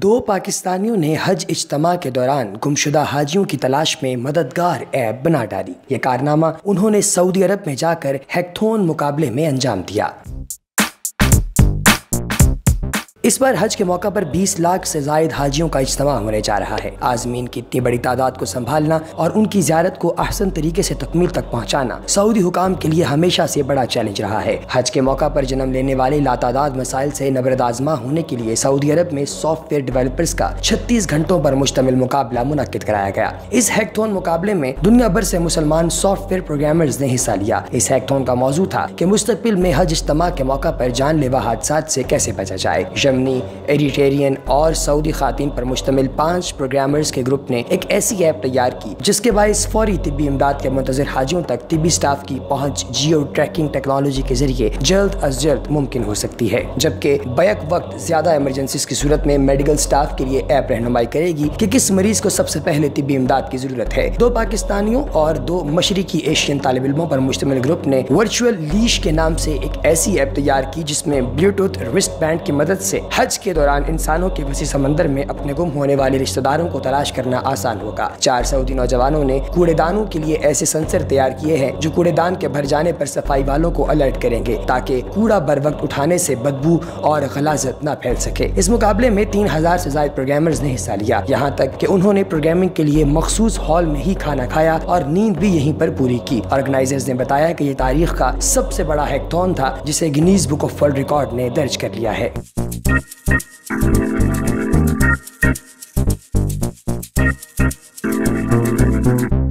دو پاکستانیوں نے حج اجتماع کے دوران گمشدہ حاجیوں کی تلاش میں مددگار ایپ بنا ڈالی۔ یہ کارنامہ انہوں نے سعودی عرب میں جا کر ہیکتھون مقابلے میں انجام دیا۔ اس بار حج کے موقع پر 20 لاکھ سے زائد حاجیوں کا اجتماع ہونے جا رہا ہے۔ عازمین کی اتنی بڑی تعداد کو سنبھالنا اور ان کی زیارت کو احسن طریقے سے تکمیل تک پہنچانا سعودی حکام کے لیے ہمیشہ سے بڑا چیلنج رہا ہے۔ حج کے موقع پر جنم لینے والے لاتعداد مسائل سے نبرد آزما ہونے کے لیے سعودی عرب میں سافٹ ویئر ڈیولپرز کا 36 گھنٹوں پر مشتمل مقابلہ منعقد کرایا گیا۔ اس ہیکتھون مقابلے میں دنیا بھر سے مسلمان سافٹ ویئر پروگرامرز نے حصہ لیا۔ اس ہیکتھون کا موضوع تھا کہ مستقبل میں حج اجتماع کے موقع پر جان لیوا حادثات سے کیسے بچا جائے۔ یمنی، ایریٹریئن اور سعودی خواتین پر مشتمل 5 پروگرامرز کے گروپ نے ایک ایسی ایپ تیار کی جس کے باعث فوری طبی امداد کے منتظر حاجیوں تک طبی سٹاف کی پہنچ جیو ٹریکنگ ٹیکنالوجی کے ذریعے جلد از جلد ممکن ہو سکتی ہے، جبکہ بیک وقت زیادہ ایمرجنسیز کی صورت میں میڈیکل سٹاف کے لیے ایپ رہنمائی کرے گی کہ کس مریض کو سب سے پہلے طبی امداد کی ضرورت ہے۔ 2 پاکستانیوں اور 2 مشرقی ایشین طالب علموں پر مشتمل گروپ نے ورچوئل لیش کے نام سے ایک ایسی ایپ تیار کی جس میں بلوٹوتھ رسٹ بینڈ کی مدد سے حج کے دوران انسانوں کے وسیع سمندر میں اپنے گم ہونے والے رشتہ داروں کو تلاش کرنا آسان ہوگا۔ 4 سعودی نوجوانوں نے کوڑے دانوں کے لیے ایسے سینسر تیار کیے ہیں جو کوڑے دان کے بھر جانے پر صفائی والوں کو الرٹ کریں گے تاکہ کوڑا بر وقت اٹھانے سے بدبو اور غلاظت نہ پھیل سکے۔ اس مقابلے میں 3000 سے زائد پروگرامرز نے حصہ لیا، یہاں تک کہ انہوں نے پروگرامنگ کے لیے مخصوص ہال میں ہی کھانا کھایا اور نیند بھی یہیں پر پوری کی۔ آرگنائزرز نے بتایا کہ یہ تاریخ کا سب سے بڑا ہیکتھون تھا جسے Guinness book of world record نے درج کر لیا ہے۔